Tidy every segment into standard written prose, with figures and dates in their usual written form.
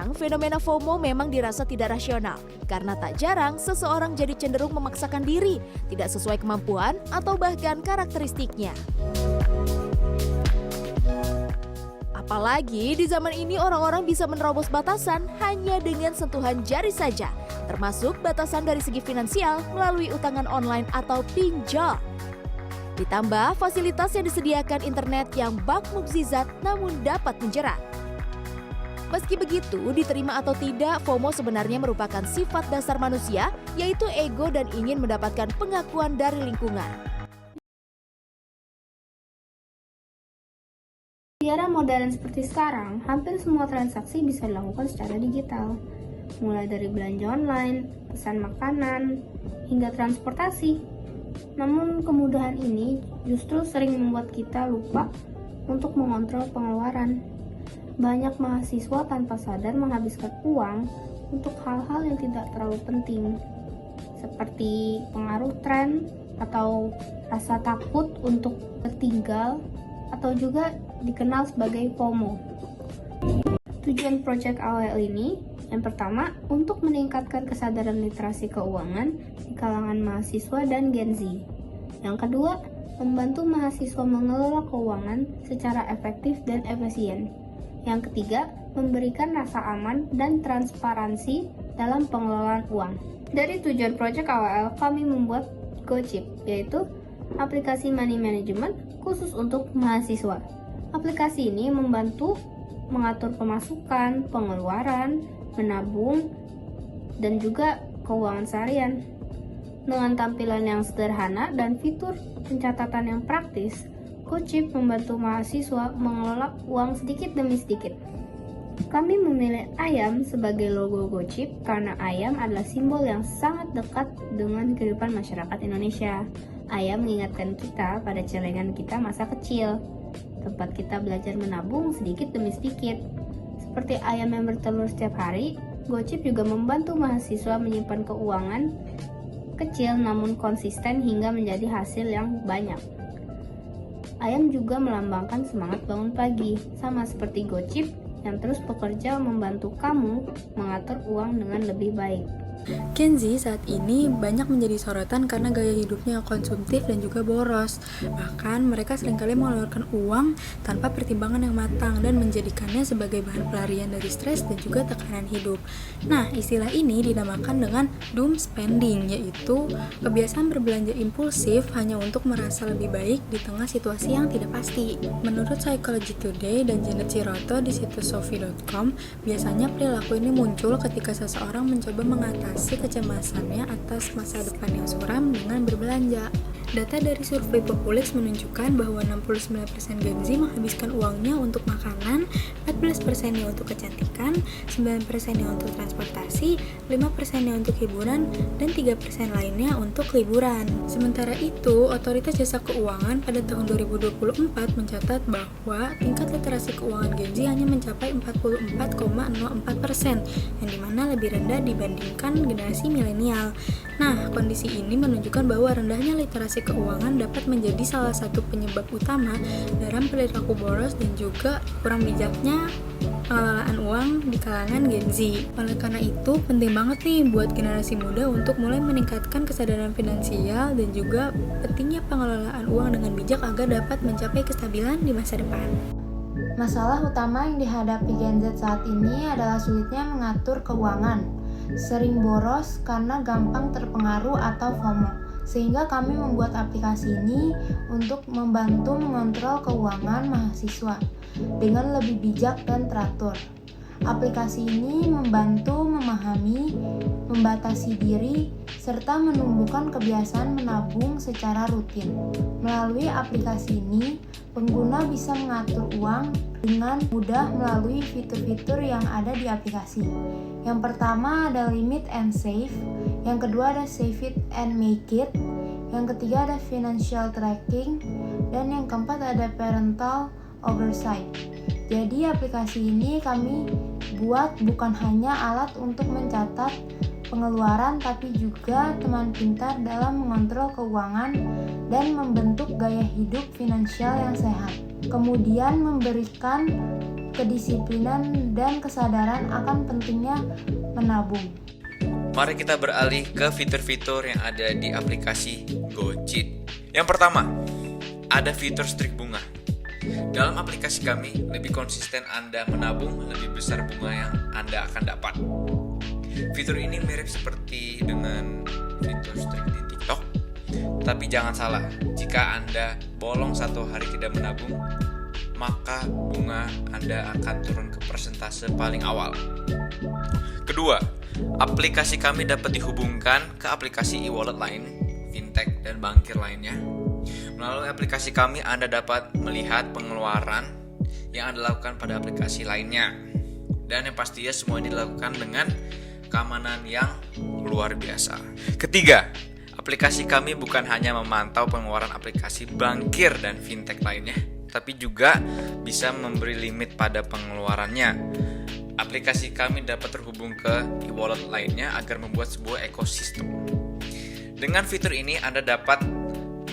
Terkadang fenomena FOMO memang dirasa tidak rasional karena tak jarang seseorang jadi cenderung memaksakan diri, tidak sesuai kemampuan atau bahkan karakteristiknya. Apalagi di zaman ini orang-orang bisa menerobos batasan hanya dengan sentuhan jari saja, termasuk batasan dari segi finansial melalui utangan online atau pinjol. Ditambah fasilitas yang disediakan internet yang bak mukjizat namun dapat menjerat. Meski begitu, diterima atau tidak, FOMO sebenarnya merupakan sifat dasar manusia, yaitu ego dan ingin mendapatkan pengakuan dari lingkungan. Di era modern seperti sekarang, hampir semua transaksi bisa dilakukan secara digital. Mulai dari belanja online, pesan makanan, hingga transportasi. Namun kemudahan ini justru sering membuat kita lupa untuk mengontrol pengeluaran. Banyak mahasiswa tanpa sadar menghabiskan uang untuk hal-hal yang tidak terlalu penting, seperti pengaruh tren atau rasa takut untuk tertinggal, atau juga dikenal sebagai FOMO. Tujuan Project AWL ini, yang pertama, untuk meningkatkan kesadaran literasi keuangan di kalangan mahasiswa dan Gen Z. Yang kedua, membantu mahasiswa mengelola keuangan secara efektif dan efisien. Yang ketiga, memberikan rasa aman dan transparansi dalam pengelolaan uang. Dari tujuan Project AWL, kami membuat GoChip, yaitu aplikasi money management khusus untuk mahasiswa. Aplikasi ini membantu mengatur pemasukan, pengeluaran, menabung, dan juga keuangan seharian. Dengan tampilan yang sederhana dan fitur pencatatan yang praktis, GoChip membantu mahasiswa mengelola uang sedikit demi sedikit. Kami memilih ayam sebagai logo GoChip karena ayam adalah simbol yang sangat dekat dengan kehidupan masyarakat Indonesia. Ayam mengingatkan kita pada celengan kita masa kecil, tempat kita belajar menabung sedikit demi sedikit. Seperti ayam yang bertelur setiap hari, GoChip juga membantu mahasiswa menyimpan keuangan kecil namun konsisten hingga menjadi hasil yang banyak. Ayam juga melambangkan semangat bangun pagi, sama seperti GoChip yang terus bekerja membantu kamu mengatur uang dengan lebih baik. Gen Z saat ini banyak menjadi sorotan karena gaya hidupnya yang konsumtif dan juga boros. Bahkan mereka seringkali mengeluarkan uang tanpa pertimbangan yang matang dan menjadikannya sebagai bahan pelarian dari stres dan juga tekanan hidup. Nah, istilah ini dinamakan dengan doom spending, yaitu kebiasaan berbelanja impulsif hanya untuk merasa lebih baik di tengah situasi yang tidak pasti. Menurut Psychology Today dan Janet Siroto di situs sofi.com, biasanya perilaku ini muncul ketika seseorang mencoba mengatasi kecemasannya atas masa depan yang suram dengan berbelanja. Data dari survei Populix menunjukkan bahwa 69% Gen Z menghabiskan uangnya untuk makanan, 14%-nya untuk kecantikan, 9%-nya untuk transportasi, 5%-nya untuk hiburan, dan 3% lainnya untuk liburan. Sementara itu, Otoritas Jasa Keuangan pada tahun 2024 mencatat bahwa tingkat literasi keuangan Gen Z hanya mencapai 44,04%, yang dimana lebih rendah dibandingkan generasi milenial. Nah, kondisi ini menunjukkan bahwa rendahnya literasi keuangan dapat menjadi salah satu penyebab utama dalam perilaku boros dan juga kurang bijaknya pengelolaan uang di kalangan Gen Z. Oleh karena itu, penting banget nih buat generasi muda untuk mulai meningkatkan kesadaran finansial dan juga pentingnya pengelolaan uang dengan bijak agar dapat mencapai kestabilan di masa depan. Masalah utama yang dihadapi Gen Z saat ini adalah sulitnya mengatur keuangan. Sering boros karena gampang terpengaruh atau FOMO, sehingga kami membuat aplikasi ini untuk membantu mengontrol keuangan mahasiswa dengan lebih bijak dan teratur. Aplikasi ini membantu memahami, membatasi diri, serta menumbuhkan kebiasaan menabung secara rutin. Melalui aplikasi ini, pengguna bisa mengatur uang dengan mudah melalui fitur-fitur yang ada di aplikasi. Yang pertama ada limit and save, yang kedua ada save it and make it, yang ketiga ada financial tracking, dan yang keempat ada parental oversight. Jadi aplikasi ini kami buat bukan hanya alat untuk mencatat pengeluaran, tapi juga teman pintar dalam mengontrol keuangan dan membentuk gaya hidup finansial yang sehat. Kemudian memberikan kedisiplinan, dan kesadaran akan pentingnya menabung. Mari kita beralih ke fitur-fitur yang ada di aplikasi Gojit. Yang pertama, ada fitur strik bunga. Dalam aplikasi kami, lebih konsisten Anda menabung, lebih besar bunga yang Anda akan dapat. Fitur ini mirip seperti dengan fitur strik di TikTok, tapi jangan salah, jika Anda bolong 1 hari tidak menabung, maka bunga Anda akan turun ke persentase paling awal. Kedua, aplikasi kami dapat dihubungkan ke aplikasi e-wallet lain, fintech, dan bankir lainnya. Melalui aplikasi kami, Anda dapat melihat pengeluaran yang Anda lakukan pada aplikasi lainnya. Dan yang pastinya semua ini dilakukan dengan keamanan yang luar biasa. Ketiga, aplikasi kami bukan hanya memantau pengeluaran aplikasi bankir dan fintech lainnya, tapi juga bisa memberi limit pada pengeluarannya. Aplikasi kami dapat terhubung ke e-wallet lainnya agar membuat sebuah ekosistem. Dengan fitur ini, Anda dapat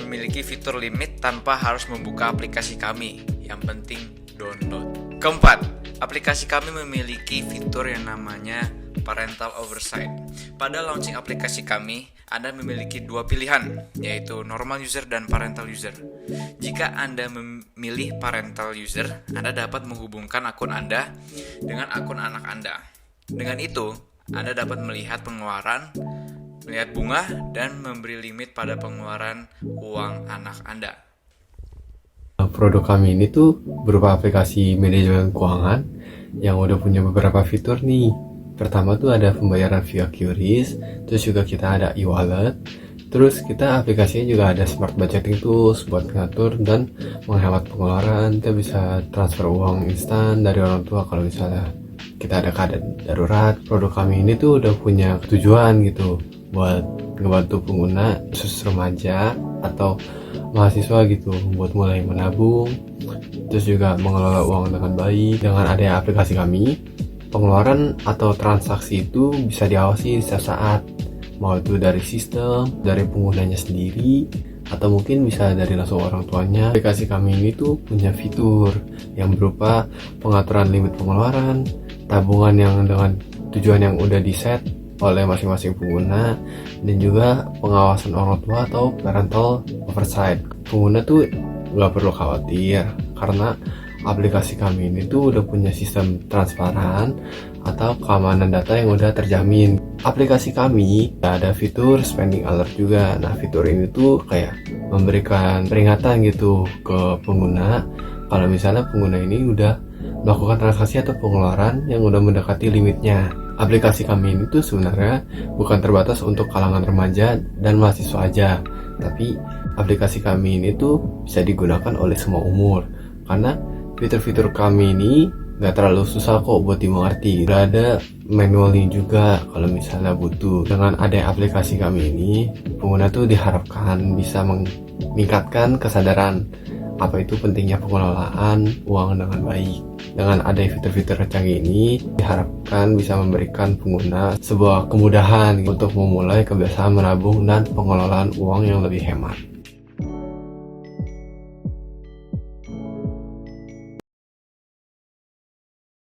memiliki fitur limit tanpa harus membuka aplikasi kami. Yang penting download. Keempat, aplikasi kami memiliki fitur yang namanya Parental Oversight. Pada launching aplikasi kami, Anda memiliki 2 pilihan, yaitu normal user dan parental user. Jika Anda memilih parental user, Anda dapat menghubungkan akun Anda dengan akun anak Anda. Dengan itu, Anda dapat melihat pengeluaran, melihat bunga, dan memberi limit pada pengeluaran uang anak Anda. Produk kami ini tuh berupa aplikasi manajemen keuangan yang udah punya beberapa fitur nih. Pertama tuh ada pembayaran via QRIS, terus juga kita ada e-wallet, terus kita aplikasinya juga ada smart budgeting tools buat ngatur dan menghemat pengeluaran. Kita bisa transfer uang instan dari orang tua kalau misalnya kita ada keadaan darurat. Produk kami ini tuh udah punya tujuan gitu buat ngebantu pengguna khusus remaja atau mahasiswa gitu buat mulai menabung, terus juga mengelola uang dengan baik. Dengan adanya aplikasi kami, pengeluaran atau transaksi itu bisa diawasi setiap saat, mau itu dari sistem, dari penggunanya sendiri, atau mungkin bisa dari langsung orang tuanya. Aplikasi kami ini tuh punya fitur yang berupa pengaturan limit pengeluaran, tabungan yang dengan tujuan yang udah di-set oleh masing-masing pengguna, dan juga pengawasan orang tua atau parental oversight. Pengguna tuh nggak perlu khawatir karena aplikasi kami ini tuh udah punya sistem transparan atau keamanan data yang udah terjamin. Aplikasi kami ada fitur spending alert juga. Nah, fitur ini tuh kayak memberikan peringatan gitu ke pengguna kalau misalnya pengguna ini udah melakukan transaksi atau pengeluaran yang udah mendekati limitnya. Aplikasi kami ini tuh sebenarnya bukan terbatas untuk kalangan remaja dan mahasiswa aja, tapi aplikasi kami ini tuh bisa digunakan oleh semua umur karena fitur-fitur kami ini gak terlalu susah kok buat dimengerti. Udah ada manualnya juga kalau misalnya butuh. Dengan adanya aplikasi kami ini, pengguna tuh diharapkan bisa meningkatkan kesadaran apa itu pentingnya pengelolaan uang dengan baik. Dengan adanya fitur-fitur canggih ini, diharapkan bisa memberikan pengguna sebuah kemudahan untuk memulai kebiasaan menabung dan pengelolaan uang yang lebih hemat.